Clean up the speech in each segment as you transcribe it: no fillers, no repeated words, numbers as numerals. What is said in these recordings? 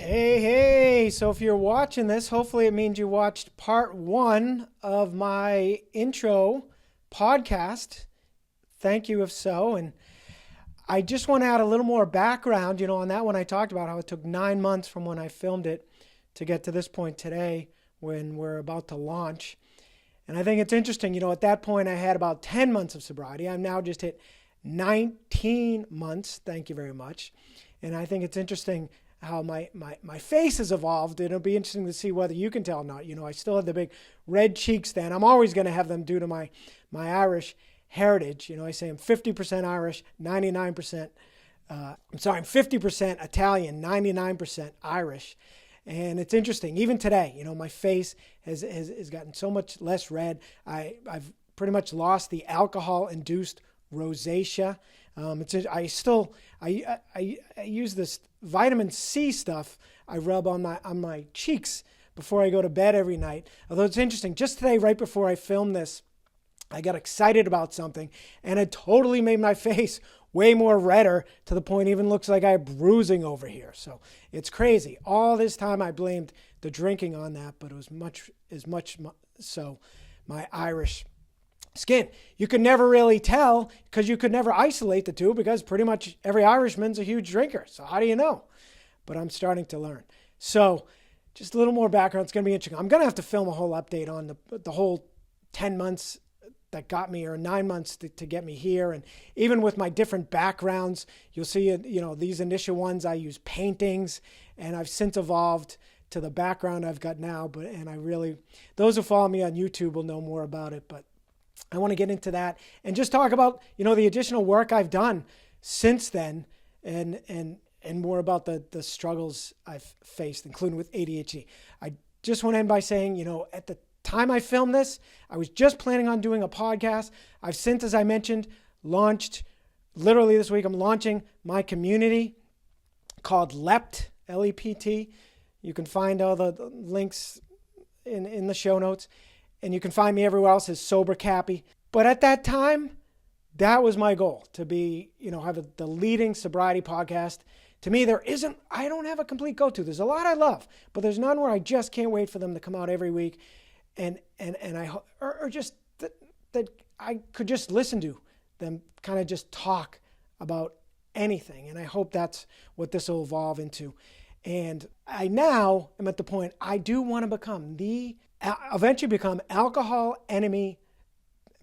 Hey, so if you're watching this, hopefully it means you watched part one of my intro podcast. Thank you if so. And I just want to add a little more background, on that one I talked about how it took 9 months from when I filmed it to get to this point today when we're about to launch. And I think it's interesting, at that point I had about 10 months of sobriety. I'm now just hit 19 months. Thank you very much. And I think it's interesting how my face has evolved. It'll be interesting to see whether you can tell or not. I still have the big red cheeks then. I'm always going to have them due to my Irish heritage. I say I'm 50% Irish, 99%, I'm 50% Italian, 99% Irish. And it's interesting, even today, my face has gotten so much less red. I've pretty much lost the alcohol-induced rosacea. I use this vitamin C stuff I rub on my cheeks before I go to bed every night. Although it's interesting, just today, right before I filmed this, I got excited about something and it totally made my face way more redder to the point it even looks like I have bruising over here. So it's crazy. All this time I blamed the drinking on that, but it was much so my Irish skin. You could never really tell because you could never isolate the two because pretty much every Irishman's a huge drinker. So how do you know? But I'm starting to learn. So just a little more background. It's going to be interesting. I'm going to have to film a whole update on the whole 10 months that got me, or 9 months to get me here. And even with my different backgrounds, you'll see, these initial ones, I use paintings, and I've since evolved to the background I've got now. Those who follow me on YouTube will know more about it, but I want to get into that and just talk about, the additional work I've done since then and more about the struggles I've faced, including with ADHD. I just want to end by saying, at the time I filmed this, I was just planning on doing a podcast. I've since, as I mentioned, launched, literally this week, I'm launching my community called LEPT, L-E-P-T. You can find all the links in the show notes. And you can find me everywhere else as Sober Cappy. But at that time, that was my goal, to be, have the leading sobriety podcast. To me, I don't have a complete go-to. There's a lot I love, but there's none where I just can't wait for them to come out every week. And just that I could just listen to them kind of just talk about anything. And I hope that's what this will evolve into. And I now am at the point I do want to eventually become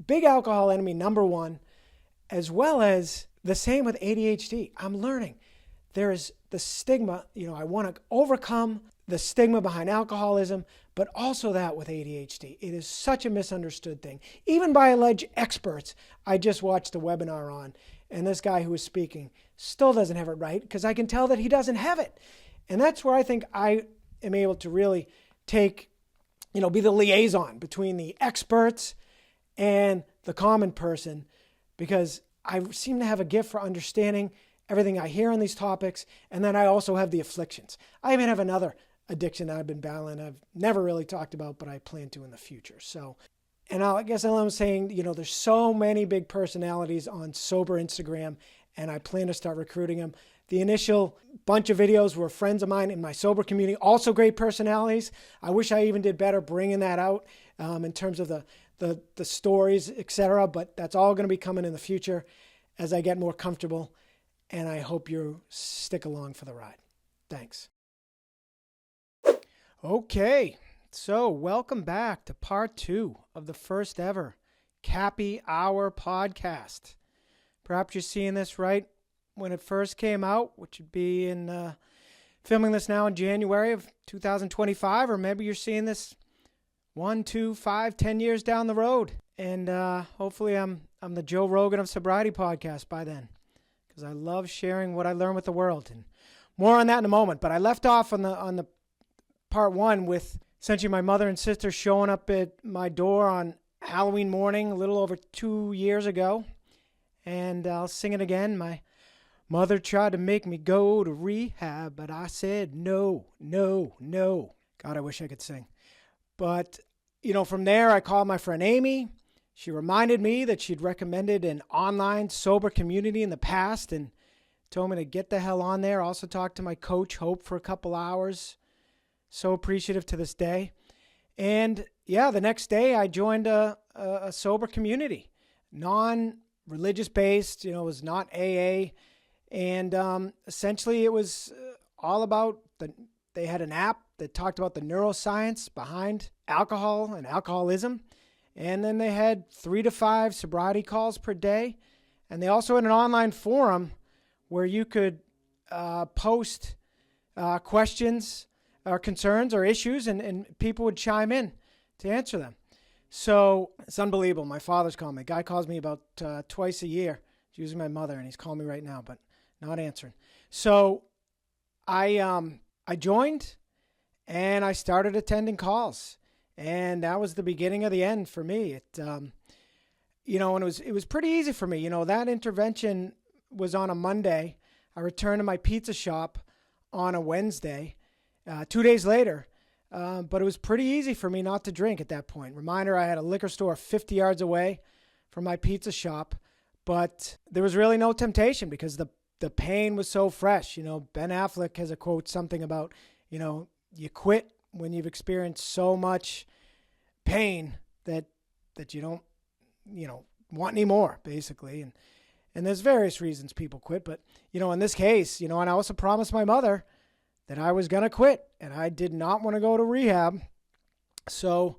big alcohol enemy number one, as well as the same with ADHD. I'm learning there is the stigma, I want to overcome the stigma behind alcoholism, but also that with ADHD. It is such a misunderstood thing, even by alleged experts. I just watched a webinar on, and this guy who was speaking still doesn't have it right because I can tell that he doesn't have it. And that's where I think I am able to really be the liaison between the experts and the common person, because I seem to have a gift for understanding everything I hear on these topics. And then I also have the afflictions. I even have another addiction that I've been battling I've never really talked about, but I plan to in the future. So, and I guess I'm saying, there's so many big personalities on Sober Instagram, and I plan to start recruiting them. The initial bunch of videos were friends of mine in my sober community, also great personalities. I wish I even did better bringing that out in terms of the stories, etc. But that's all going to be coming in the future as I get more comfortable. And I hope you stick along for the ride. Thanks. Okay, so welcome back to part 2 of the first ever Cappy Hour podcast. Perhaps you're seeing this right when it first came out, which would be in filming this now in January of 2025, or maybe you're seeing this 1, 2, 5, 10 years down the road. And hopefully I'm the Joe Rogan of sobriety podcast by then, because I love sharing what I learn with the world. And more on that in a moment. But I left off on the part 1 with essentially my mother and sister showing up at my door on Halloween morning a little over 2 years ago. And I'll sing it again. My mother tried to make me go to rehab, but I said no, no, no. God, I wish I could sing. But, from there I called my friend Amy. She reminded me that she'd recommended an online sober community in the past, and told me to get the hell on there. Also talked to my coach, Hope, for a couple hours. So appreciative to this day. And yeah, the next day I joined a sober community, non-religious based, it was not AA. And essentially it was all about they had an app that talked about the neuroscience behind alcohol and alcoholism. And then they had 3 to 5 sobriety calls per day. And they also had an online forum where you could post questions or concerns or issues, and people would chime in to answer them. So it's unbelievable. My father's calling me. Guy calls me about twice a year. He's using my mother, and he's calling me right now, but not answering. So I joined, and I started attending calls. And that was the beginning of the end for me. And it was pretty easy for me. That intervention was on a Monday. I returned to my pizza shop on a Wednesday, 2 days later. But it was pretty easy for me not to drink at that point. Reminder, I had a liquor store 50 yards away from my pizza shop, but there was really no temptation because the pain was so fresh. Ben Affleck has a quote, something about, you quit when you've experienced so much pain that you don't, want any more, basically. And there's various reasons people quit. But, in this case, and I also promised my mother that I was going to quit, and I did not want to go to rehab. So,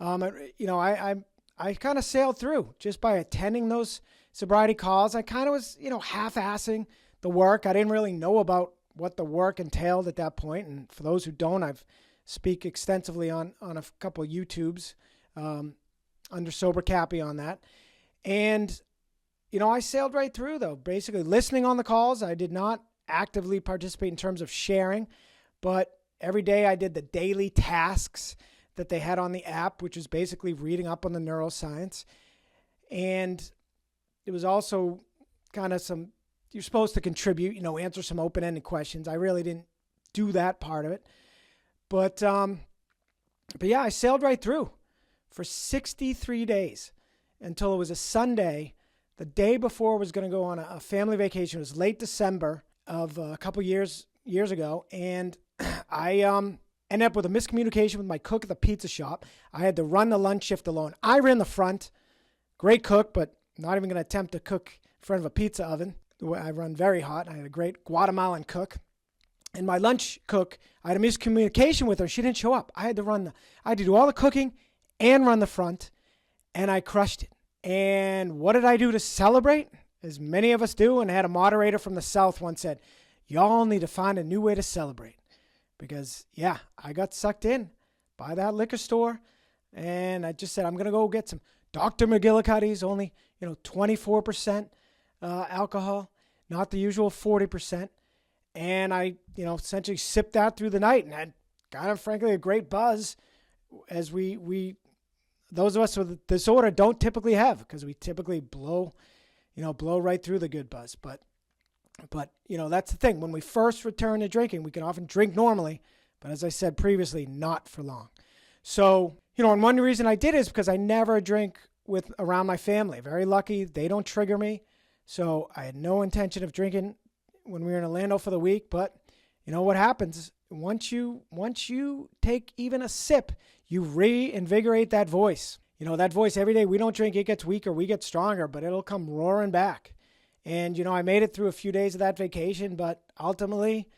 I kind of sailed through just by attending those sobriety calls. I kind of was, half-assing the work. I didn't really know about what the work entailed at that point. And for those who don't, I've speak extensively on a couple of YouTubes under Sober Cappy on that. And, I sailed right through, though, basically listening on the calls. I did not actively participate in terms of sharing, but every day I did the daily tasks that they had on the app, which is basically reading up on the neuroscience. And it was also kind of you're supposed to contribute, answer some open-ended questions. I really didn't do that part of it. But yeah, I sailed right through for 63 days until it was a Sunday. The day before I was going to go on a family vacation. It was late December of a couple years ago. And I ended up with a miscommunication with my cook at the pizza shop. I had to run the lunch shift alone. I ran the front. Great cook, but not even going to attempt to cook in front of a pizza oven. I run very hot. I had a great Guatemalan cook. And my lunch cook, I had a miscommunication with her. She didn't show up. I had to do all the cooking and run the front, and I crushed it. And what did I do to celebrate? As many of us do, and I had a moderator from the South once said, y'all need to find a new way to celebrate. Because, yeah, I got sucked in by that liquor store, and I just said, I'm going to go get some Dr. McGillicuddy's, only, 24% alcohol, not the usual 40%. And I, essentially sipped that through the night and had kind of, frankly, a great buzz as those of us with disorder don't typically have, because we typically blow right through the good buzz. But that's the thing. When we first return to drinking, we can often drink normally, but as I said previously, not for long. So, and one reason I did is because I never drink around my family. Very lucky. They don't trigger me. So I had no intention of drinking when we were in Orlando for the week, but what happens once you take even a sip, you reinvigorate that voice. That voice every day. We don't drink, it gets weaker, we get stronger, but it'll come roaring back. And I made it through a few days of that vacation, but ultimately,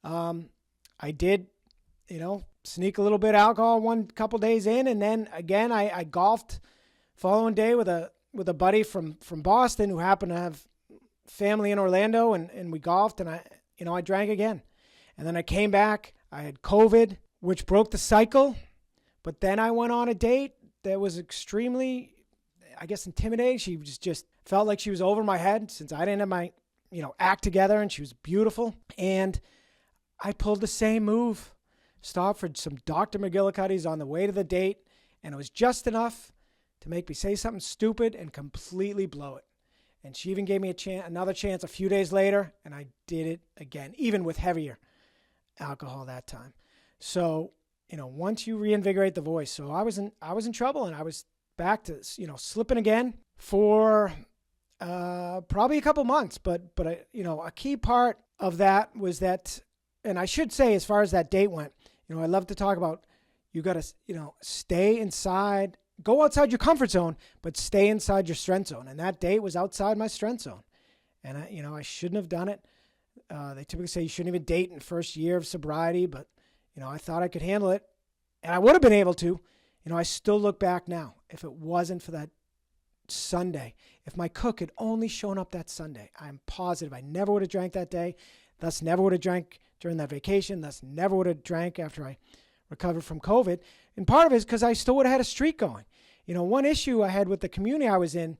I did, sneak a little bit of alcohol one couple days in, and then again I golfed following day with a buddy from Boston who happened to have family in Orlando, and we golfed, and I drank again. And then I came back. I had COVID, which broke the cycle. But then I went on a date that was extremely, I guess, intimidating. She just felt like she was over my head since I didn't have my, act together, and she was beautiful. And I pulled the same move. Stopped for some Dr. McGillicuddy's on the way to the date, and it was just enough to make me say something stupid and completely blow it. And she even gave me another chance a few days later, and I did it again, even with heavier alcohol that time. So, once you reinvigorate the voice. So I was in trouble, and I was back to, slipping again for Probably a couple months, but a key part of that was that, and I should say, as far as that date went, I love to talk about, you got to, stay inside, go outside your comfort zone, but stay inside your strength zone. And that date was outside my strength zone. And I shouldn't have done it. They typically say you shouldn't even date in the first year of sobriety, but, I thought I could handle it, and I would have been able to. I still look back now. If it wasn't for that Sunday, if my cook had only shown up that Sunday, I'm positive I never would have drank that day, thus never would have drank during that vacation, thus never would have drank after I recovered from COVID. And part of it is because I still would have had a streak going. One issue I had with the community I was in,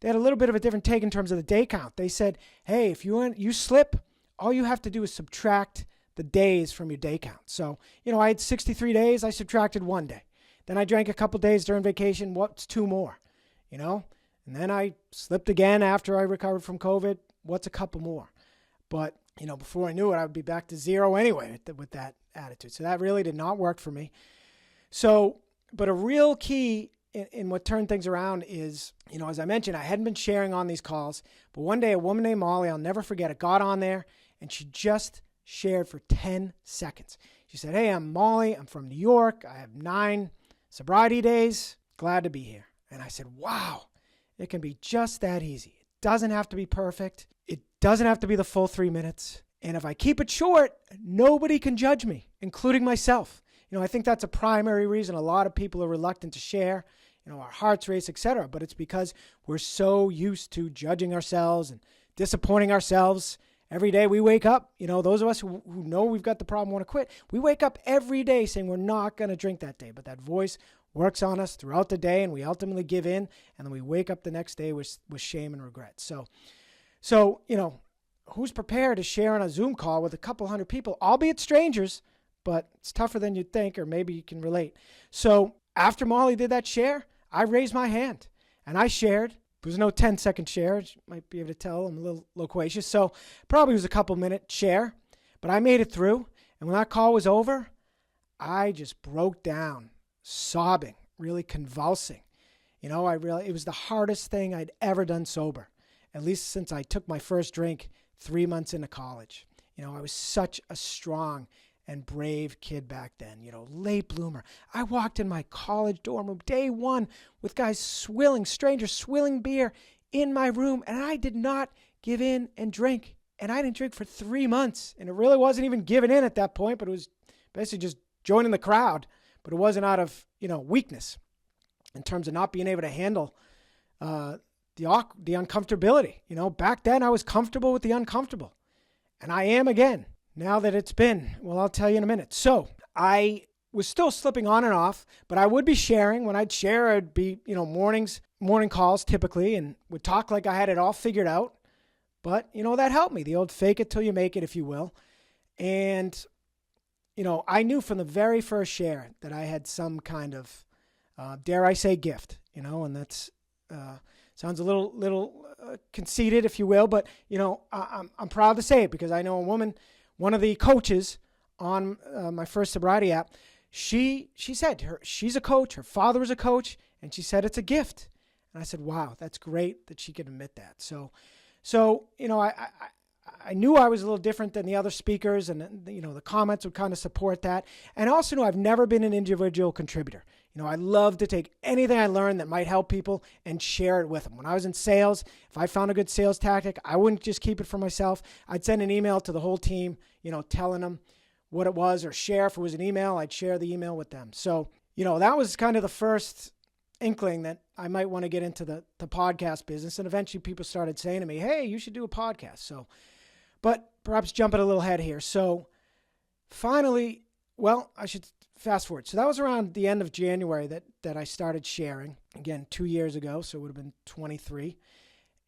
they had a little bit of a different take in terms of the day count. They said, hey, if you slip, all you have to do is subtract the days from your day count. So, I had 63 days, I subtracted 1 day. Then I drank a couple days during vacation, what's 2 more? And then I slipped again after I recovered from COVID, what's a couple more? But, before I knew it, I would be back to 0 anyway with that attitude. So that really did not work for me. So, but a real key in what turned things around is, as I mentioned, I hadn't been sharing on these calls, but one day a woman named Molly, I'll never forget it, got on there and she just shared for 10 seconds. She said, hey, I'm Molly. I'm from New York. I have 9 sobriety days. Glad to be here. And I said, wow, it can be just that easy. It doesn't have to be perfect. It doesn't have to be the full 3 minutes. And if I keep it short, nobody can judge me, including myself. I think that's a primary reason a lot of people are reluctant to share. Our hearts race, etc. But it's because we're so used to judging ourselves and disappointing ourselves. Every day we wake up, those of us who know we've got the problem, want to quit, we wake up every day saying we're not going to drink that day. But that voice works on us throughout the day and we ultimately give in. And then we wake up the next day with shame and regret. So, who's prepared to share on a Zoom call with a couple hundred people, albeit strangers, but it's tougher than you'd think, or maybe you can relate. So after Molly did that share, I raised my hand and I shared. There was no 10-second share. You might be able to tell I'm a little loquacious. So probably was a couple-minute share, but I made it through. And when that call was over, I just broke down, sobbing, really convulsing. It was the hardest thing I'd ever done sober, at least since I took my first drink 3 months into college. I was such a strong and brave kid back then, late bloomer. I walked in my college dorm room day one with guys strangers swilling beer in my room, and I did not give in and drink. And I didn't drink for 3 months. And it really wasn't even giving in at that point, but it was basically just joining the crowd. But it wasn't out of, weakness in terms of not being able to handle the uncomfortability. Back then I was comfortable with the uncomfortable. And I am again. Now that it's been, well, I'll tell you in a minute. So I was still slipping on and off, but I would be sharing. When I'd share, I'd be, morning calls typically, and would talk like I had it all figured out. But, that helped me, the old fake it till you make it, if you will. And, I knew from the very first share that I had some kind of, dare I say, gift, and that's, sounds a little conceited, if you will, but, I'm proud to say it because I know a woman, one of the coaches on my first sobriety app, she said she's a coach, her father was a coach, and she said it's a gift. And I said, wow, that's great that she could admit that. So I knew I was a little different than the other speakers, and the comments would kind of support that. And I also knew I've never been an individual contributor. I love to take anything I learned that might help people and share it with them. When I was in sales, if I found a good sales tactic, I wouldn't just keep it for myself. I'd send an email to the whole team, telling them what it was, or share. If it was an email, I'd share the email with them. So, that was kind of the first inkling that I might want to get into the podcast business. And eventually people started saying to me, hey, you should do a podcast. So, but perhaps jumping a little ahead here. So finally, well, I should fast forward. So that was around the end of January that I started sharing, again, 2 years ago. So it would have been 23.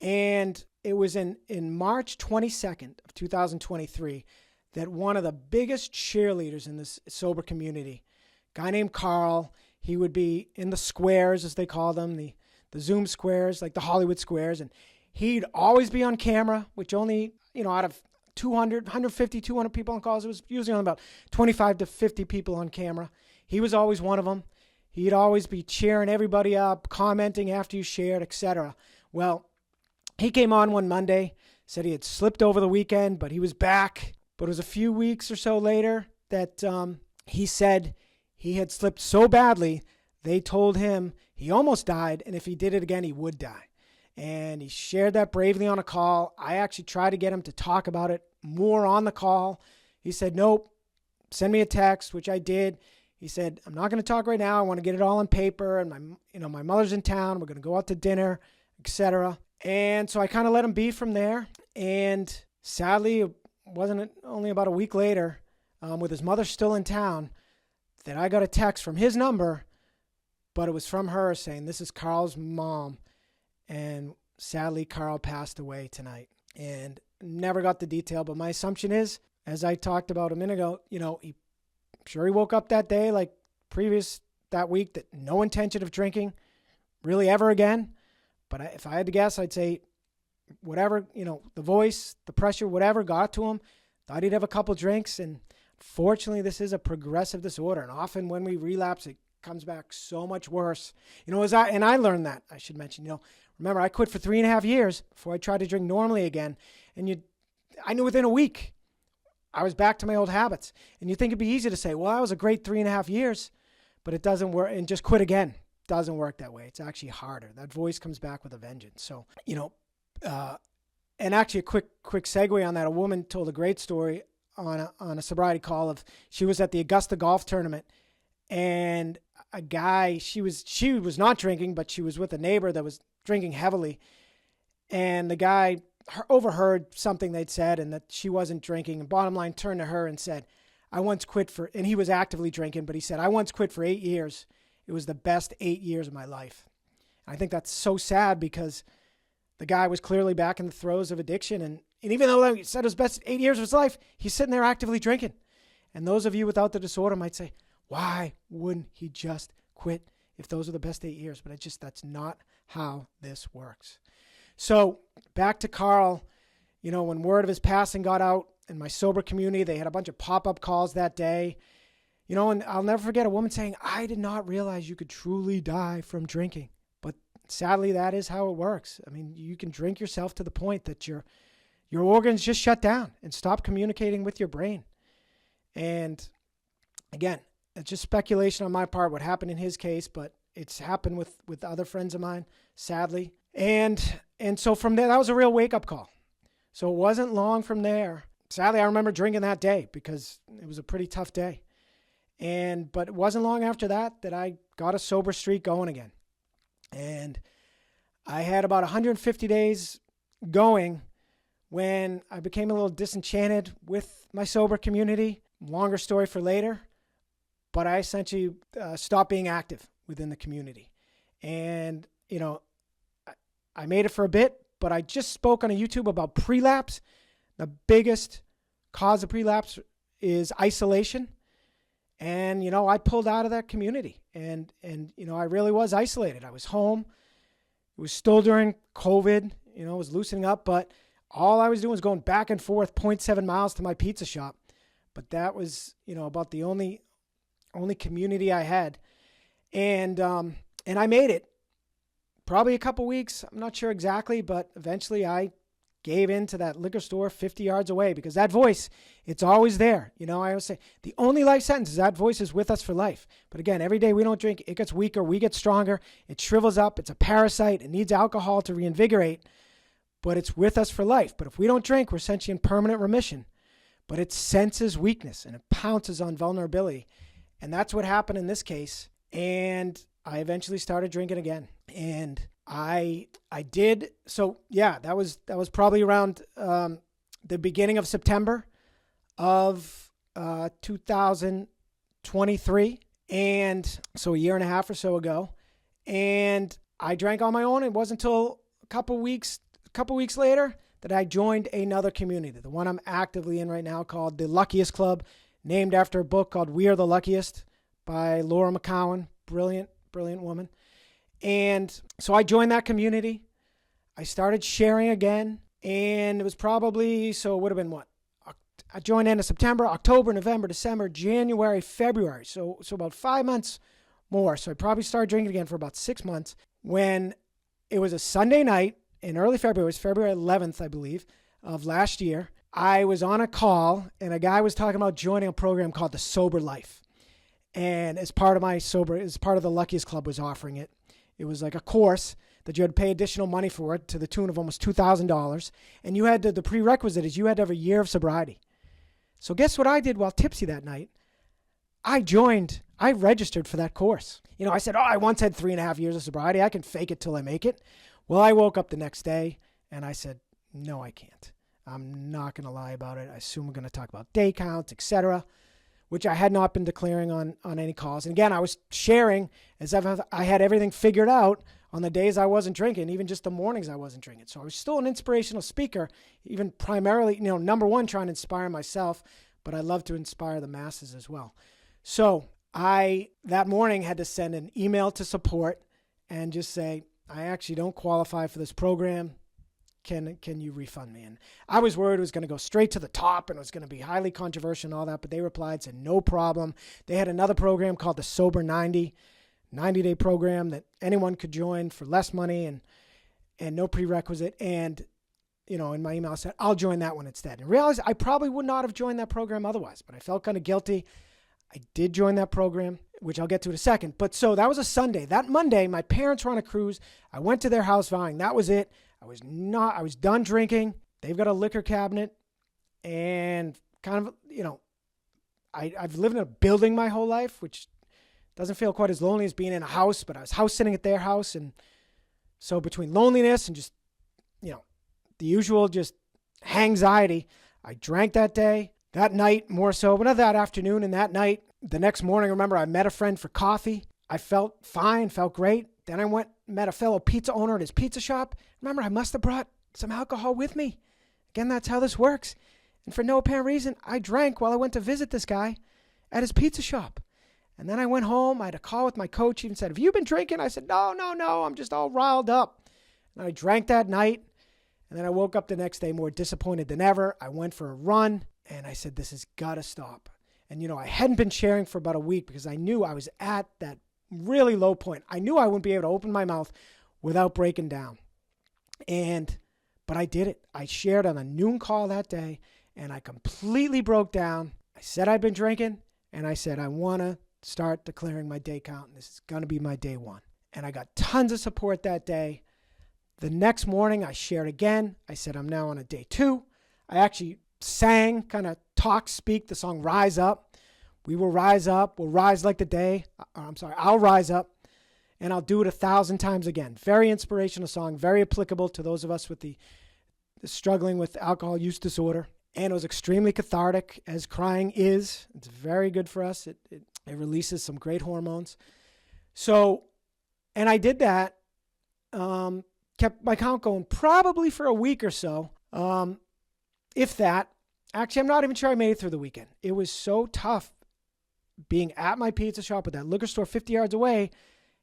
And it was in March 22nd of 2023 that one of the biggest cheerleaders in this sober community, a guy named Carl, he would be in the squares, as they call them, the Zoom squares, like the Hollywood squares. And he'd always be on camera, which only, out of 200, 150, 200 people on calls, it was usually only about 25 to 50 people on camera. He was always one of them. He'd always be cheering everybody up, commenting after you shared, etc. Well, he came on one Monday, said he had slipped over the weekend, but he was back. But it was a few weeks or so later that he said he had slipped so badly, they told him he almost died, and if he did it again, he would die. And he shared that bravely on a call. I actually tried to get him to talk about it more on the call. He said, nope, send me a text, which I did. He said, I'm not going to talk right now. I want to get it all on paper. And my mother's in town. We're going to go out to dinner, etc. And so I kind of let him be from there. And sadly, it wasn't only about a week later, with his mother still in town, that I got a text from his number, but it was from her saying, this is Carl's mom. And sadly, Carl passed away tonight. And never got the detail, but my assumption is, as I talked about a minute ago, I'm sure he woke up that day, like previous that week, that no intention of drinking really ever again. But if I had to guess, I'd say whatever, the voice, the pressure, whatever got to him, thought he'd have a couple drinks. And fortunately, this is a progressive disorder. And often when we relapse, it comes back so much worse. And I learned that, I should mention, remember, I quit for 3.5 years before I tried to drink normally again. And I knew within a week I was back to my old habits. And you think it'd be easy to say, well, that was a great 3.5 years, but it doesn't work. And just quit again. Doesn't work that way. It's actually harder. That voice comes back with a vengeance. So, and actually a quick segue on that. A woman told a great story on a sobriety call of, she was at the Augusta golf tournament, and a guy, she was not drinking, but she was with a neighbor that was drinking heavily. And the guy overheard something they'd said and that she wasn't drinking. And bottom line, turned to her and said, I once quit and he was actively drinking, but he said, I once quit for 8 years. It was the best 8 years of my life. And I think that's so sad, because the guy was clearly back in the throes of addiction. And even though he said it was best 8 years of his life, he's sitting there actively drinking. And those of you without the disorder might say, why wouldn't he just quit if those are the best 8 years? But that's not how this works. So back to Carl, when word of his passing got out in my sober community, they had a bunch of pop-up calls that day. And I'll never forget a woman saying, I did not realize you could truly die from drinking. But sadly, that is how it works. I mean, you can drink yourself to the point that your organs just shut down and stop communicating with your brain. And again, it's just speculation on my part what happened in his case, but it's happened with other friends of mine, sadly. And so from there, that was a real wake-up call. So it wasn't long from there. Sadly, I remember drinking that day because it was a pretty tough day. But it wasn't long after that I got a sober streak going again. And I had about 150 days going when I became a little disenchanted with my sober community. Longer story for later. But I essentially stopped being active within the community. And, I made it for a bit, but I just spoke on a YouTube about prelapse. The biggest cause of prelapse is isolation. And, I pulled out of that community and I really was isolated. I was home. It was still during COVID, it was loosening up, but all I was doing was going back and forth 0.7 miles to my pizza shop. But that was, about the only community I had. And I made it. Probably a couple weeks. I'm not sure exactly, but eventually I gave in to that liquor store 50 yards away, because that voice, it's always there. I always say the only life sentence is that voice is with us for life. But again, every day we don't drink, it gets weaker, we get stronger, it shrivels up, it's a parasite, it needs alcohol to reinvigorate, but it's with us for life. But if we don't drink, we're essentially in permanent remission. But it senses weakness and it pounces on vulnerability. And that's what happened in this case. And I eventually started drinking again. And I did. So yeah, that was probably around the beginning of September of 2023. And so a year and a half or so ago. And I drank on my own. It wasn't until a couple weeks later that I joined another community, the one I'm actively in right now, called the Luckiest Club, named after a book called We Are the Luckiest by Laura McCowan. Brilliant woman. And so I joined that community. I started sharing again, and it was probably, so it would have been what? I joined end of September, October, November, December, January, February. So about 5 months more. So I probably started drinking again for about 6 months when it was a Sunday night in early February, it was February 11th, I believe, of last year, I was on a call and a guy was talking about joining a program called the Sober Life. And as part of the Luckiest Club was offering it. It was like a course that you had to pay additional money for it to the tune of almost $2,000. And you had the prerequisite is you had to have a year of sobriety. So guess what I did while tipsy that night? I registered for that course. I said, I once had 3.5 years of sobriety. I can fake it till I make it. Well, I woke up the next day and I said, no, I can't. I'm not going to lie about it. I assume we're going to talk about day counts, etc., which I had not been declaring on any calls. And again, I was sharing as if I had everything figured out on the days I wasn't drinking, even just the mornings I wasn't drinking. So I was still an inspirational speaker, even primarily, number one, trying to inspire myself, but I love to inspire the masses as well. So I, that morning, had to send an email to support and just say, I actually don't qualify for this program. Can you refund me? And I was worried it was going to go straight to the top and it was going to be highly controversial and all that, but they replied, said no problem. They had another program called the Sober 90-day program that anyone could join for less money and no prerequisite. And, in my email I said, I'll join that one instead. And realized I probably would not have joined that program otherwise, but I felt kind of guilty. I did join that program, which I'll get to in a second. But so that was a Sunday. That Monday, my parents were on a cruise. I went to their house vowing that was it. I was done drinking. They've got a liquor cabinet and kind of, I've lived in a building my whole life, which doesn't feel quite as lonely as being in a house, but I was house sitting at their house. And so between loneliness and just, the usual just anxiety, I drank that day, that night more so, but not that afternoon and that night. The next morning, remember, I met a friend for coffee. I felt fine, felt great. Then I went and met a fellow pizza owner at his pizza shop. Remember, I must have brought some alcohol with me. Again, that's how this works. And for no apparent reason, I drank while I went to visit this guy at his pizza shop. And then I went home. I had a call with my coach. He even said, have you been drinking? I said, no, I'm just all riled up. And I drank that night. And then I woke up the next day more disappointed than ever. I went for a run. And I said, this has got to stop. And, I hadn't been sharing for about a week because I knew I was at that really low point. I knew I wouldn't be able to open my mouth without breaking down. But I did it. I shared on a noon call that day, and I completely broke down. I said I'd been drinking, and I said I want to start declaring my day count, and this is going to be my day one. And I got tons of support that day. The next morning, I shared again. I said I'm now on a day 2. I actually sang, kind of speak the song Rise Up. We will rise up. We'll rise like the day. I'll rise up. And I'll do it 1,000 times again. Very inspirational song, very applicable to those of us with the struggling with alcohol use disorder. And it was extremely cathartic, as crying is. It's very good for us. It releases some great hormones. So, and I did that, kept my count going probably for a week or so, if that. Actually, I'm not even sure I made it through the weekend. It was so tough being at my pizza shop with that liquor store 50 yards away,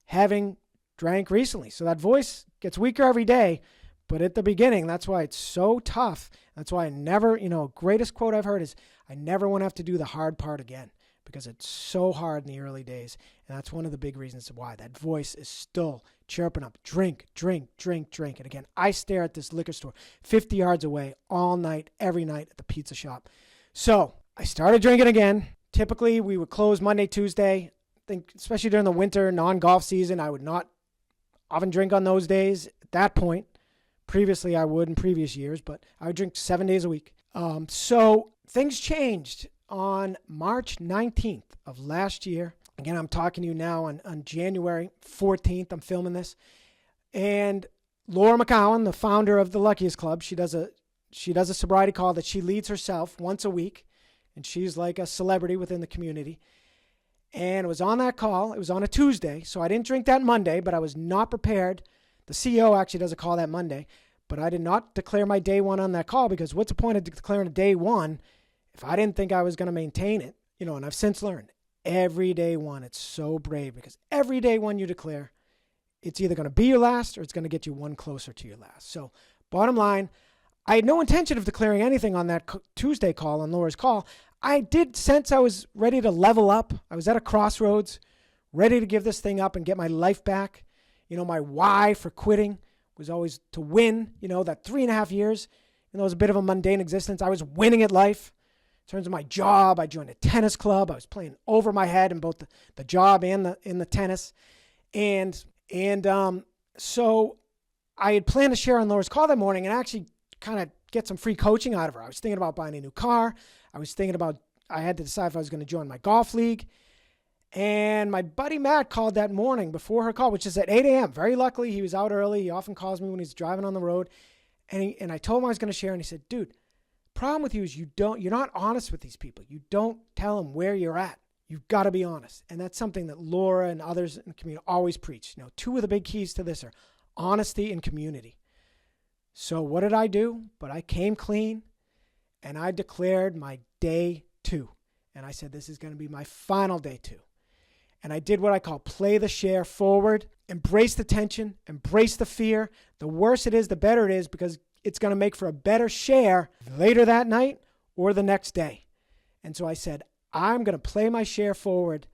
having drank recently. So that voice gets weaker every day. But at the beginning, that's why it's so tough. That's why I never, greatest quote I've heard is, I never want to have to do the hard part again because it's so hard in the early days. And that's one of the big reasons why that voice is still chirping up, drink, drink, drink, drink. And again, I stare at this liquor store 50 yards away all night, every night at the pizza shop. So I started drinking again. Typically, we would close Monday, Tuesday. I think especially during the winter, non-golf season, I would not often drink on those days at that point. Previously, I would in previous years, but I would drink 7 days a week. So things changed on March 19th of last year. Again, I'm talking to you now on January 14th. I'm filming this. And Laura McCowan, the founder of the Luckiest Club, she does a sobriety call that she leads herself once a week. And she's like a celebrity within the community. And it was on that call. It was on a Tuesday. So I didn't drink that Monday, but I was not prepared. The CEO actually does a call that Monday, but I did not declare my day one on that call because what's the point of declaring a day one if I didn't think I was going to maintain it? And I've since learned every day one, it's so brave because every day one you declare, it's either going to be your last or it's going to get you one closer to your last. So bottom line, I had no intention of declaring anything on that Tuesday call, on Laura's call. I did sense I was ready to level up. I was at a crossroads, ready to give this thing up and get my life back. My why for quitting was always to win, that 3.5 years, it was a bit of a mundane existence. I was winning at life. In terms of my job, I joined a tennis club. I was playing over my head in both the job and in the tennis. And so I had planned to share on Laura's call that morning and actually kind of get some free coaching out of her. I was thinking about buying a new car. I had to decide if I was going to join my golf league. And my buddy Matt called that morning before her call, which is at 8 a.m. Very luckily, he was out early. He often calls me when he's driving on the road. And I told him I was going to share, and he said, dude, problem with you is you're not honest with these people. You don't tell them where you're at. You've got to be honest. And that's something that Laura and others in the community always preach. Two of the big keys to this are honesty and community. So what did I do? But I came clean, and I declared my day 2. And I said, this is going to be my final day 2. And I did what I call play the share forward, embrace the tension, embrace the fear. The worse it is, the better it is, because it's going to make for a better share later that night or the next day. And so I said, I'm going to play my share forward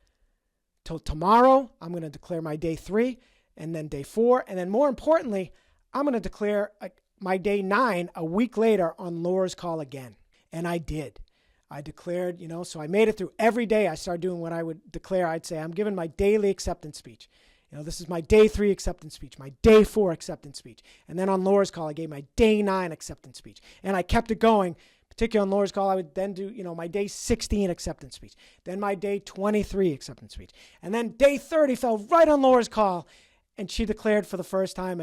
till tomorrow. I'm going to declare my day 3 and then day 4. And then more importantly, I'm going to declare my day 9 a week later on Laura's call again. And I did. I declared, so I made it through every day. I started doing what I would declare. I'd say, I'm giving my daily acceptance speech. This is my day 3 acceptance speech, my day 4 acceptance speech. And then on Laura's call, I gave my day 9 acceptance speech. And I kept it going. Particularly on Laura's call, I would then do, my day 16 acceptance speech. Then my day 23 acceptance speech. And then day 30 fell right on Laura's call. And she declared for the first time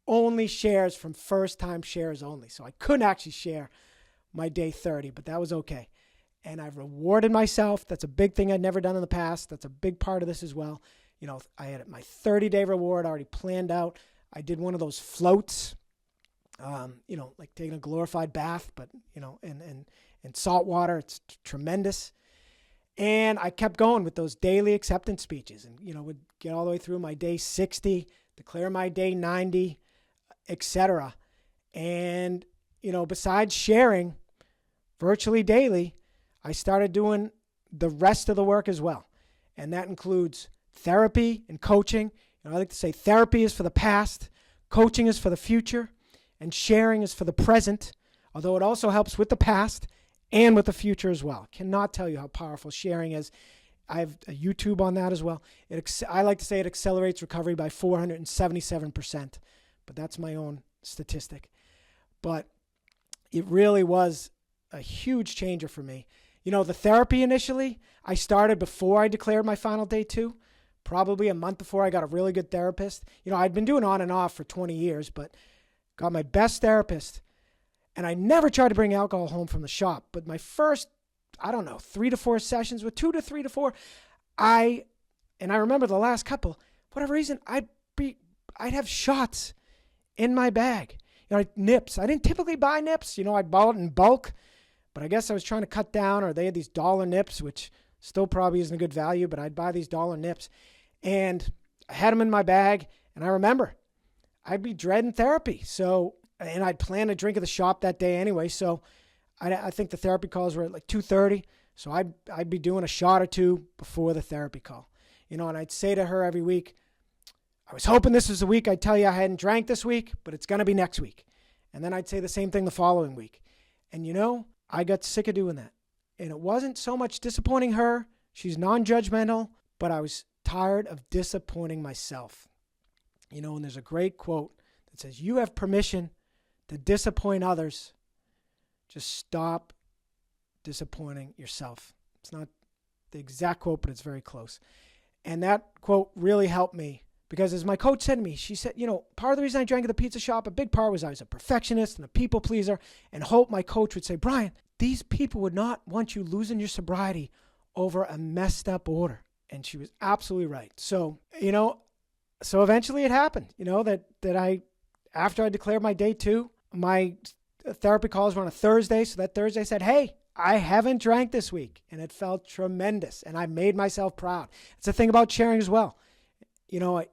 only shares from first time shares only. So I couldn't actually share my day 30, but that was okay. And I rewarded myself. That's a big thing I'd never done in the past. That's a big part of this as well. I had my 30-day reward already planned out. I did one of those floats, like taking a glorified bath, but, in salt water. It's tremendous. And I kept going with those daily acceptance speeches and, would get all the way through my day 60, declare my day 90, etc. And, besides sharing virtually daily, I started doing the rest of the work as well. And that includes therapy and coaching. I like to say therapy is for the past, coaching is for the future, and sharing is for the present, although it also helps with the past and with the future as well. Cannot tell you how powerful sharing is. I have a YouTube on that as well. I like to say it accelerates recovery by 477%, but that's my own statistic. But it really was a huge changer for me. The therapy initially, I started before I declared my final day 2, probably a month before I got a really good therapist. I'd been doing on and off for 20 years, but got my best therapist. And I never tried to bring alcohol home from the shop. But my first, 3 to 4 sessions with 2 to 3 to 4, I remember the last couple, for whatever reason, I'd have shots in my bag. Nips. I didn't typically buy nips. I'd buy it in bulk. But I guess I was trying to cut down, or they had these dollar nips, which still probably isn't a good value, but I'd buy these dollar nips. And I had them in my bag, and I remember I'd be dreading therapy. And I'd planned a drink at the shop that day anyway, so I think the therapy calls were at like 2:30, so I'd be doing a shot or 2 before the therapy call. And I'd say to her every week, I was hoping this was the week I'd tell you I hadn't drank this week, but it's going to be next week. And then I'd say the same thing the following week. And I got sick of doing that. And it wasn't so much disappointing her. She's non-judgmental, but I was tired of disappointing myself. And there's a great quote that says, you have permission to disappoint others. Just stop disappointing yourself. It's not the exact quote, but it's very close. And that quote really helped me because as my coach said to me, she said, part of the reason I drank at the pizza shop, a big part was I was a perfectionist and a people pleaser, and hope my coach would say, Brian, these people would not want you losing your sobriety over a messed up order. And she was absolutely right. So, so eventually it happened, that I, after I declared my day 2, my therapy calls were on a Thursday. So that Thursday I said, hey, I haven't drank this week. And it felt tremendous. And I made myself proud. It's the thing about sharing as well.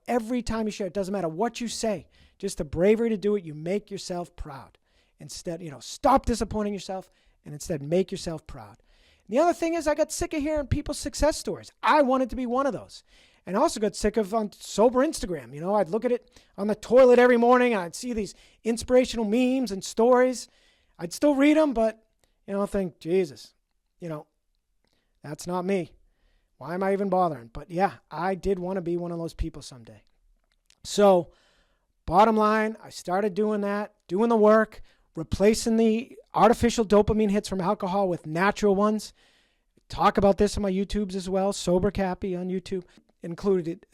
Every time you share, it doesn't matter what you say, just the bravery to do it, you make yourself proud. Instead, stop disappointing yourself and instead make yourself proud. And the other thing is I got sick of hearing people's success stories. I wanted to be one of those. And I also got sick of on sober Instagram. I'd look at it on the toilet every morning and I'd see these inspirational memes and stories. I'd still read them, but, think, Jesus, that's not me. Why am I even bothering? But yeah, I did want to be one of those people someday. So bottom line, I started doing that, doing the work, replacing the artificial dopamine hits from alcohol with natural ones. Talk about this on my YouTubes as well, Sober Cappy on YouTube. Included,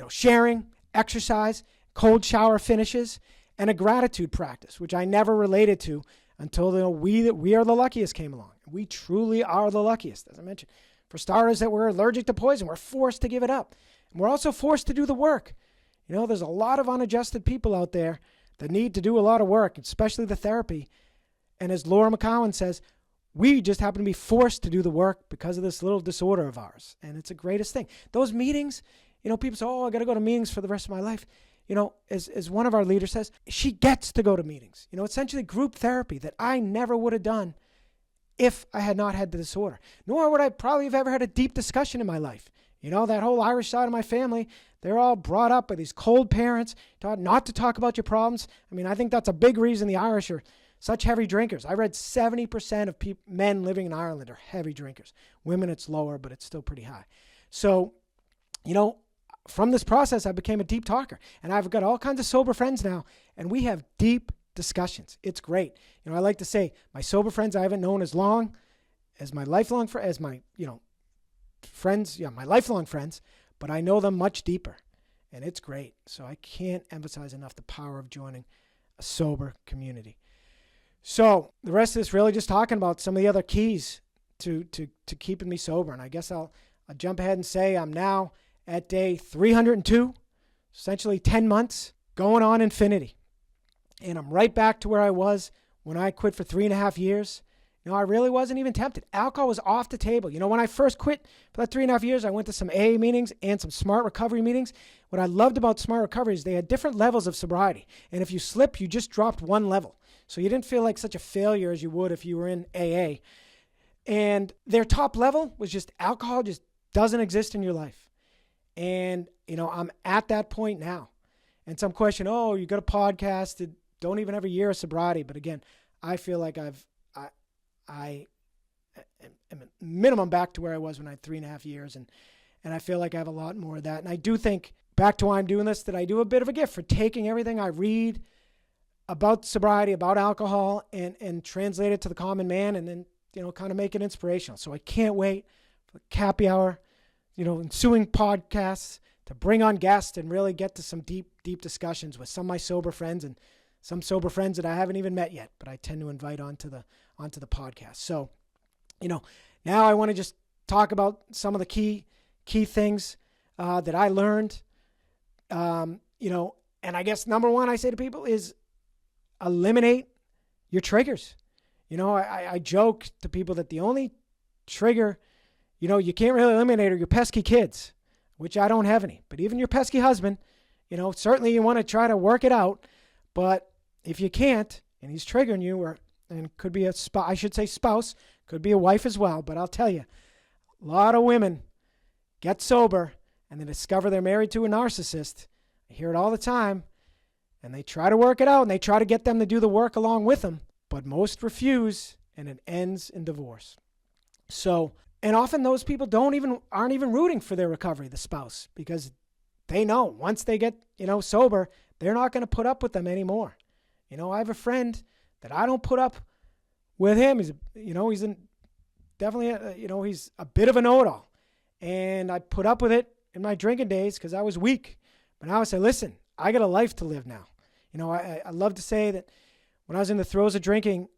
sharing, exercise, cold shower finishes, and a gratitude practice, which I never related to until we are the luckiest came along. We truly are the luckiest, as I mentioned. For starters, that we're allergic to poison, we're forced to give it up. And we're also forced to do the work. There's a lot of unadjusted people out there that need to do a lot of work, especially the therapy. And as Laura McCowan says, we just happen to be forced to do the work because of this little disorder of ours. And it's the greatest thing. Those meetings, people say, I got to go to meetings for the rest of my life. As one of our leaders says, she gets to go to meetings. Essentially group therapy that I never would have done if I had not had the disorder. Nor would I probably have ever had a deep discussion in my life. That whole Irish side of my family, they're all brought up by these cold parents, taught not to talk about your problems. I think that's a big reason the Irish are such heavy drinkers. I read 70% of men living in Ireland are heavy drinkers. Women, it's lower, but it's still pretty high. So, from this process, I became a deep talker. And I've got all kinds of sober friends now, and we have deep discussions. It's great. I like to say my sober friends I haven't known as long as my lifelong friends, my lifelong friends, but I know them much deeper. And it's great. So I can't emphasize enough the power of joining a sober community. So the rest of this really just talking about some of the other keys to keeping me sober. And I guess I'll jump ahead and say I'm now at day 302, essentially 10 months, going on infinity. And I'm right back to where I was when I quit for 3.5 years. I really wasn't even tempted. Alcohol was off the table. When I first quit for that 3.5 years, I went to some AA meetings and some Smart Recovery meetings. What I loved about Smart Recovery is they had different levels of sobriety. And if you slipped, you just dropped one level. So you didn't feel like such a failure as you would if you were in AA. And their top level was just alcohol just doesn't exist in your life. And, I'm at that point now. And some question, you got a podcast, don't even have a year of sobriety. But again, I feel like I am at minimum back to where I was when I had 3.5 years. And I feel like I have a lot more of that. And I do think, back to why I'm doing this, that I do a bit of a gift for taking everything I read about sobriety, about alcohol, and translate it to the common man and then, kind of make it inspirational. So I can't wait for the Cappy Hour, ensuing podcasts to bring on guests and really get to some deep discussions with some of my sober friends and some sober friends that I haven't even met yet, but I tend to invite onto the podcast. So, now I want to just talk about some of the key things that I learned, and I guess number one I say to people is eliminate your triggers. I joke to people that the only trigger, you can't really eliminate are your pesky kids, which I don't have any. But even your pesky husband, certainly you want to try to work it out. But if you can't, and he's triggering you, and could be spouse, could be a wife as well. But I'll tell you, a lot of women get sober and they discover they're married to a narcissist. I hear it all the time. And they try to work it out, and they try to get them to do the work along with them. But most refuse, and it ends in divorce. So, and often those people aren't even rooting for their recovery, the spouse, because they know once they get, sober, they're not going to put up with them anymore. I have a friend that I don't put up with him. He's a bit of a know-it-all. And I put up with it in my drinking days because I was weak. But now I say, listen, I got a life to live now. I love to say that when I was in the throes of drinking,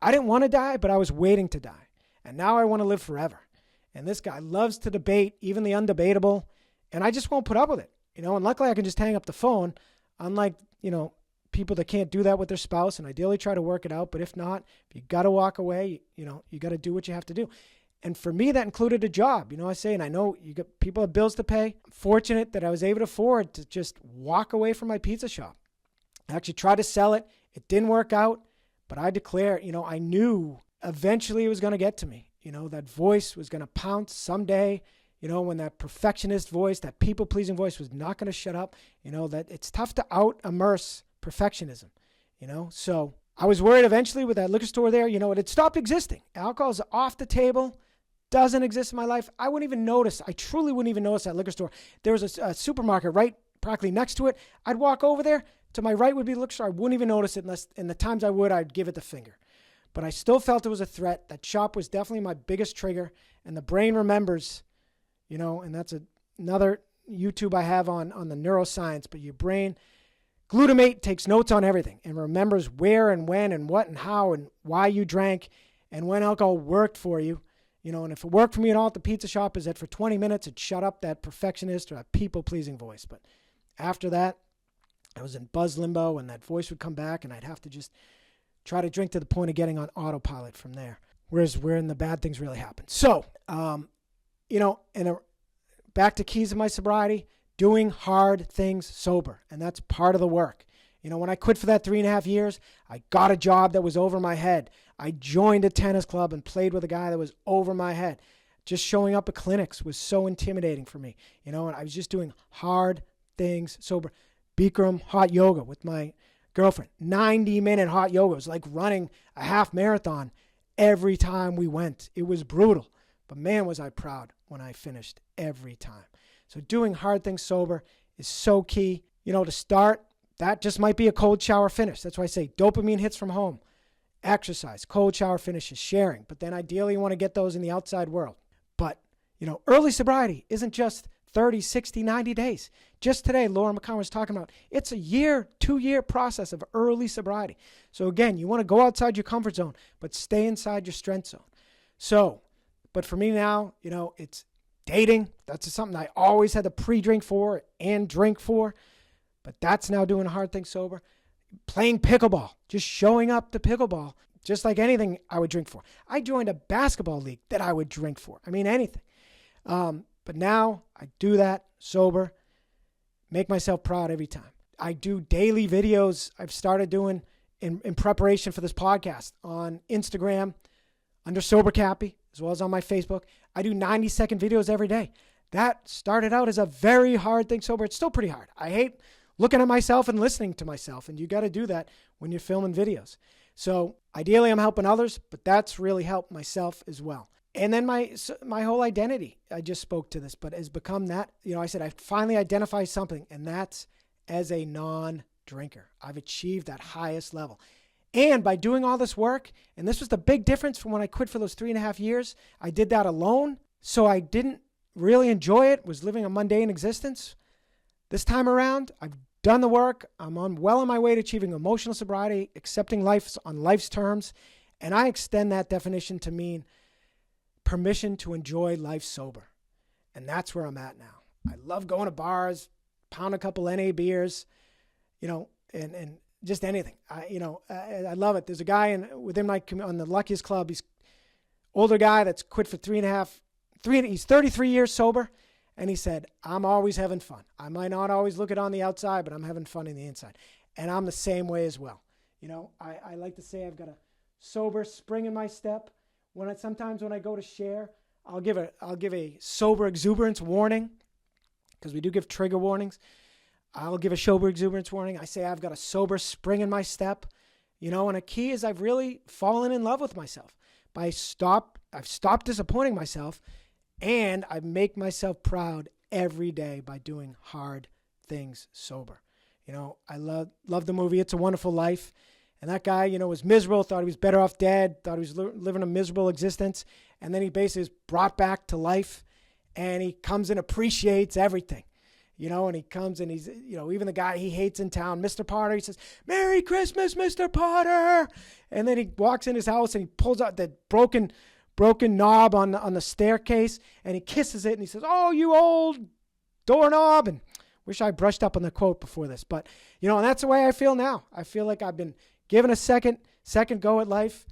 I didn't want to die, but I was waiting to die. And now I want to live forever. And this guy loves to debate, even the undebatable. And I just won't put up with it. And luckily I can just hang up the phone, unlike, people that can't do that with their spouse, and ideally try to work it out. But if not, if you got to walk away, you got to do what you have to do. And for me, that included a job. I say, and I know people have bills to pay. I'm fortunate that I was able to afford to just walk away from my pizza shop. I actually tried to sell it. It didn't work out, but I declare, I knew eventually it was going to get to me. That voice was going to pounce someday. when that perfectionist voice, that people-pleasing voice was not going to shut up, that it's tough to out-immerse perfectionism, So I was worried eventually with that liquor store there, it had stopped existing. Alcohol's off the table, doesn't exist in my life. I wouldn't even notice. I truly wouldn't even notice that liquor store. There was a supermarket right practically next to it. I'd walk over there. To my right would be the liquor store. I wouldn't even notice it unless, in the times I would, I'd give it the finger. But I still felt it was a threat. That shop was definitely my biggest trigger. And the brain remembers, and that's another YouTube I have on the neuroscience. But your brain, glutamate takes notes on everything and remembers where and when and what and how and why you drank and when alcohol worked for you. And if it worked for me at all at the pizza shop is that for 20 minutes it shut up that perfectionist or that people-pleasing voice. But after that, I was in buzz limbo and that voice would come back and I'd have to just try to drink to the point of getting on autopilot from there. Whereas when the bad things really happen. So, back to keys of my sobriety, doing hard things sober. And that's part of the work. When I quit for that 3.5 years, I got a job that was over my head. I joined a tennis club and played with a guy that was over my head. Just showing up at clinics was so intimidating for me. And I was just doing hard things sober. Bikram hot yoga with my girlfriend. 90-minute hot yoga. It was like running a half marathon every time we went. It was brutal. But man, was I proud when I finished every time. So doing hard things sober is so key. To start, that just might be a cold shower finish. That's why I say dopamine hits from home. Exercise, cold shower finishes, sharing. But then ideally you want to get those in the outside world. But, early sobriety isn't just 30, 60, 90 days. Just today, Laura McConnell was talking about, it's a 2-year process of early sobriety. So again, you want to go outside your comfort zone, but stay inside your strength zone. So, but for me now, it's dating. That's something I always had to pre-drink for and drink for. But that's now doing hard things sober. Playing pickleball, just showing up to pickleball, just like anything I would drink for. I joined a basketball league that I would drink for. I mean, anything. But now I do that sober, make myself proud every time. I do daily videos I've started doing in preparation for this podcast on Instagram under Sober Cappy, as well as on my Facebook. I do 90-second videos every day. That started out as a very hard thing sober. It's still pretty hard. I hate looking at myself and listening to myself, and you got to do that when you're filming videos. So ideally I'm helping others, but that's really helped myself as well. And then my whole identity, I just spoke to this, but has become that, I said I finally identify something, and that's as a non-drinker. I've achieved that highest level. And by doing all this work, and this was the big difference from when I quit for those 3.5 years, I did that alone, so I didn't really enjoy it, was living a mundane existence. This time around, I've done the work. I'm well on my way to achieving emotional sobriety, accepting life on life's terms, and I extend that definition to mean permission to enjoy life sober. And that's where I'm at now. I love going to bars, pound a couple NA beers, and just anything. I love it. There's a guy within my on the Luckiest Club. He's older guy that's quit for he's 33 years sober. And he said, I'm always having fun. I might not always look it on the outside, but I'm having fun in the inside. And I'm the same way as well. I like to say I've got a sober spring in my step. Sometimes when I go to share, I'll give a sober exuberance warning, because we do give trigger warnings. I'll give a sober exuberance warning. I say I've got a sober spring in my step. And a key is I've really fallen in love with myself. I've stopped disappointing myself. And I make myself proud every day by doing hard things sober. I love the movie It's a Wonderful Life. And that guy, was miserable, thought he was better off dead, thought he was living a miserable existence. And then he basically is brought back to life. And he comes and appreciates everything. And he comes and he's, even the guy he hates in town, Mr. Potter, he says, "Merry Christmas, Mr. Potter." And then he walks in his house and he pulls out that broken knob on the staircase, and he kisses it and he says, "Oh, you old doorknob." And wish I brushed up on the quote before this, but and that's the way I feel now. I feel like I've been given a second go at life,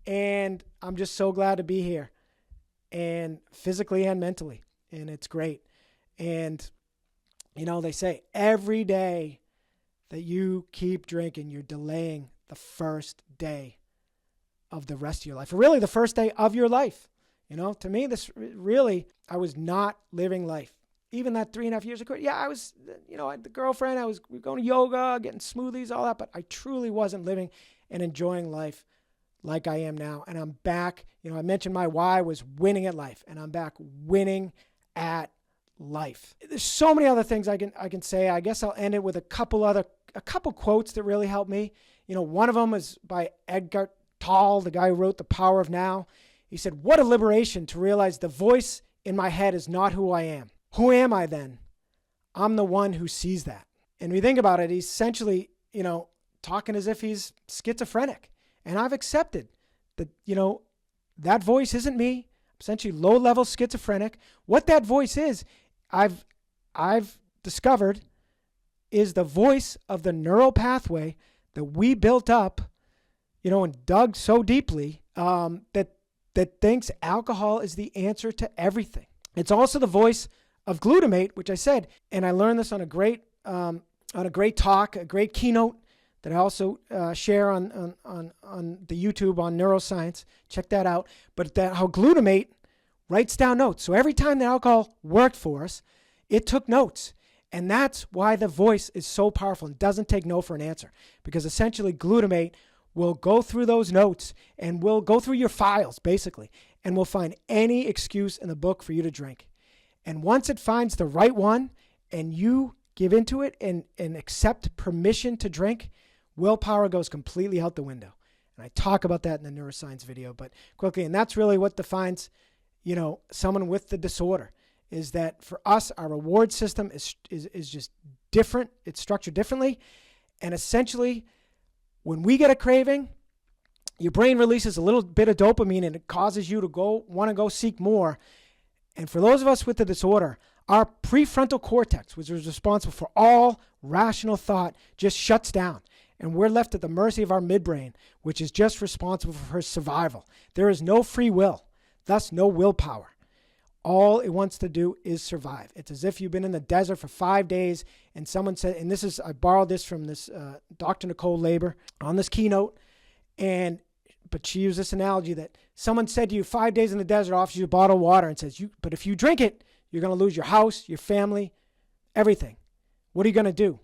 and I'm just so glad to be here, and physically and mentally, and it's great. And they say every day that you keep drinking, you're delaying the first day of the rest of your life, or really the first day of your life. To me, this really, I was not living life. Even that 3.5 years ago, yeah, I was, I had the girlfriend, we were going to yoga, getting smoothies, all that, but I truly wasn't living and enjoying life like I am now. And I'm back. I mentioned my why was winning at life, and I'm back winning at life. There's so many other things I can say. I guess I'll end it with a couple quotes that really helped me. One of them is by Eckhart Tolle, the guy who wrote The Power of Now. He said, "What a liberation to realize the voice in my head is not who I am. Who am I then? I'm the one who sees that." And we think about it, he's essentially, talking as if he's schizophrenic. And I've accepted that, that voice isn't me. I'm essentially low-level schizophrenic. What that voice is, I've discovered, is the voice of the neural pathway that we built up, and dug so deeply, that thinks alcohol is the answer to everything. It's also the voice of glutamate, which I said, and I learned this on a great talk, a great keynote that I also share on the YouTube on neuroscience. Check that out. But how glutamate writes down notes. So every time the alcohol worked for us, it took notes. And that's why the voice is so powerful and doesn't take no for an answer. Because essentially glutamate will go through those notes and will go through your files, basically, and will find any excuse in the book for you to drink. And once it finds the right one and you give into it and accept permission to drink, willpower goes completely out the window. And I talk about that in the neuroscience video, but quickly, and that's really what defines, someone with the disorder, is that for us, our reward system is just different. It's structured differently. And essentially, when we get a craving, your brain releases a little bit of dopamine and it causes you to want to go seek more. And for those of us with the disorder, our prefrontal cortex, which is responsible for all rational thought, just shuts down. And we're left at the mercy of our midbrain, which is just responsible for survival. There is no free will, thus no willpower. All it wants to do is survive. It's as if you've been in the desert for 5 days and someone said, and I borrowed this from this Dr. Nicole Labor on this keynote, but she used this analogy that someone said to you 5 days in the desert, offers you a bottle of water and says, but if you drink it, you're going to lose your house, your family, everything. What are you going to do?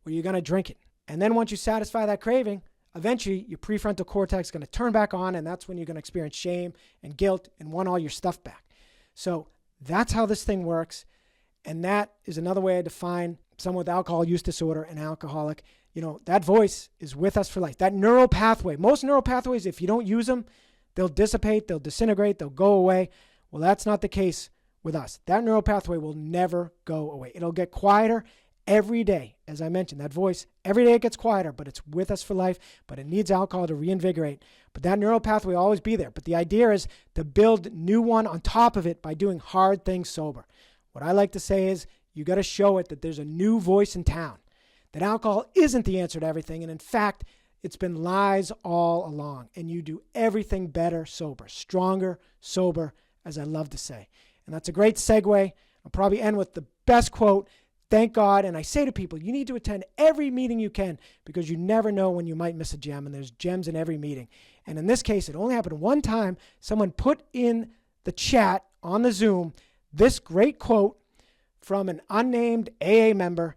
Well, you're going to drink it. And then once you satisfy that craving, eventually your prefrontal cortex is going to turn back on, and that's when you're going to experience shame and guilt and want all your stuff back. So that's how this thing works. And that is another way I define someone with alcohol use disorder, an alcoholic. That voice is with us for life. That neural pathway, most neural pathways, if you don't use them, they'll dissipate, they'll disintegrate, they'll go away. Well, that's not the case with us. That neural pathway will never go away. It'll get quieter every day. As I mentioned, that voice, every day it gets quieter, but it's with us for life, but it needs alcohol to reinvigorate. But that neural pathway will always be there. But the idea is to build new one on top of it by doing hard things sober. What I like to say is you got to show it that there's a new voice in town, that alcohol isn't the answer to everything. And in fact, it's been lies all along. And you do everything better sober, stronger, sober, as I love to say. And that's a great segue. I'll probably end with the best quote. Thank God. And I say to people, you need to attend every meeting you can because you never know when you might miss a gem, and there's gems in every meeting. And in this case, it only happened one time. Someone put in the chat on the Zoom this great quote from an unnamed AA member.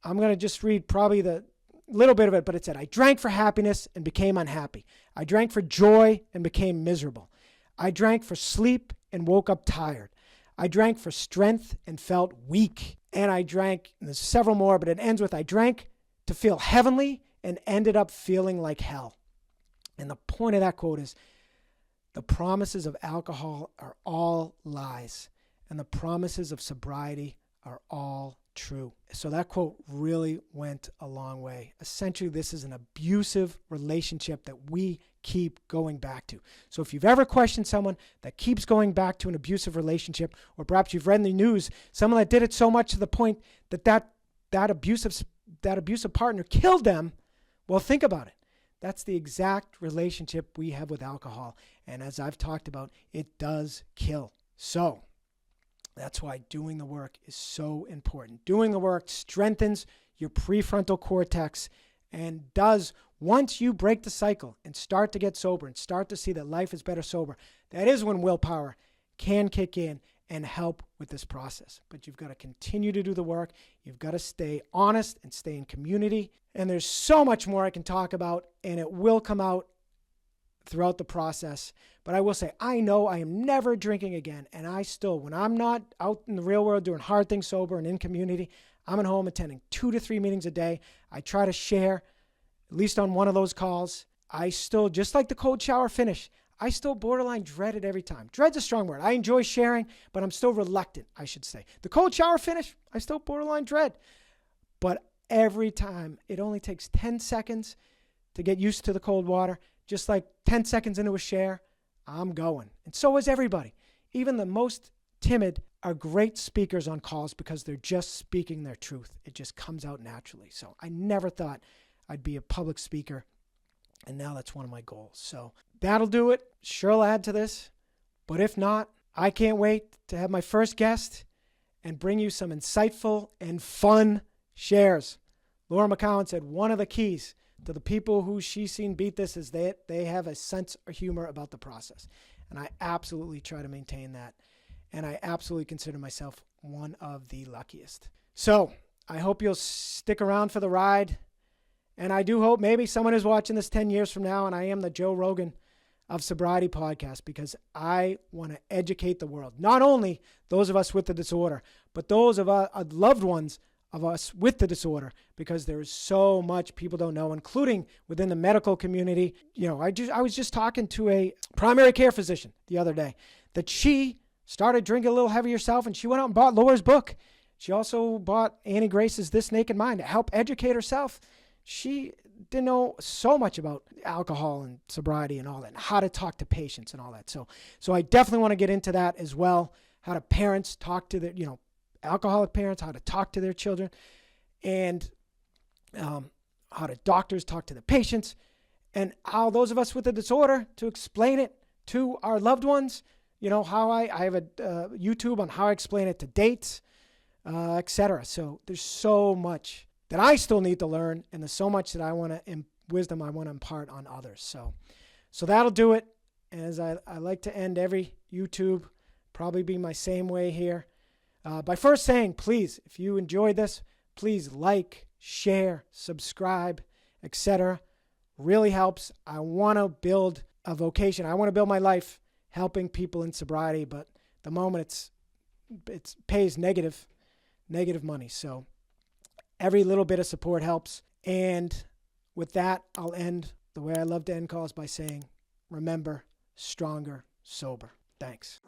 I'm going to just read probably the little bit of it, but it said, "I drank for happiness and became unhappy. I drank for joy and became miserable. I drank for sleep and woke up tired. I drank for strength and felt weak. And I drank," and there's several more, but it ends with, "I drank to feel heavenly and ended up feeling like hell." And the point of that quote is the promises of alcohol are all lies, and the promises of sobriety are all true. So that quote really went a long way. Essentially, this is an abusive relationship that we keep going back to. So if you've ever questioned someone that keeps going back to an abusive relationship, or perhaps you've read in the news someone that did it so much to the point that abusive partner killed them, well, think about it. That's the exact relationship we have with alcohol. And as I've talked about, it does kill. So that's why doing the work is so important. Doing the work strengthens your prefrontal cortex and does Once you break the cycle and start to get sober and start to see that life is better sober, that is when willpower can kick in and help with this process. But you've got to continue to do the work. You've got to stay honest and stay in community. And there's so much more I can talk about, and it will come out throughout the process. But I will say, I know I am never drinking again. And I still, when I'm not out in the real world doing hard things sober and in community, I'm at home attending 2 to 3 meetings a day. I try to share, at least on one of those calls. I still, just like the cold shower finish, I still borderline dread it every time. Dread's a strong word. I enjoy sharing, but I'm still reluctant, I should say. The cold shower finish, I still borderline dread. But every time, it only takes 10 seconds to get used to the cold water. Just like 10 seconds into a share, I'm going. And so is everybody. Even the most timid are great speakers on calls because they're just speaking their truth. It just comes out naturally. So I never thought I'd be a public speaker, and now that's one of my goals. So that'll do it. Sure, I'll add to this. But if not, I can't wait to have my first guest and bring you some insightful and fun shares. Laura McCowan said one of the keys to the people who she's seen beat this is that they have a sense of humor about the process. And I absolutely try to maintain that. And I absolutely consider myself one of the luckiest. So I hope you'll stick around for the ride. And I do hope maybe someone is watching this 10 years from now and I am the Joe Rogan of sobriety podcast, because I want to educate the world. Not only those of us with the disorder, but those of our loved ones of us with the disorder, because there is so much people don't know, including within the medical community. You know, I was just talking to a primary care physician the other day that she started drinking a little heavy herself, and she went out and bought Laura's book. She also bought Annie Grace's This Naked Mind to help educate herself. She didn't know so much about alcohol and sobriety and all that, and how to talk to patients and all that. So I definitely want to get into that as well. How do parents talk to their, alcoholic parents, how to talk to their children, and how do doctors talk to the patients, and how those of us with the disorder to explain it to our loved ones. How I have a YouTube on how I explain it to dates, etc. So there's so much that I still need to learn, and there's so much that I want to, wisdom I want to impart on others. So that'll do it. As I like to end every YouTube, probably be my same way here, by first saying, please, if you enjoyed this, please like, share, subscribe, etc. Really helps. I want to build a vocation. I want to build my life helping people in sobriety, but at the moment it pays negative money. So every little bit of support helps. And with that, I'll end the way I love to end calls by saying, remember, stronger, sober. Thanks.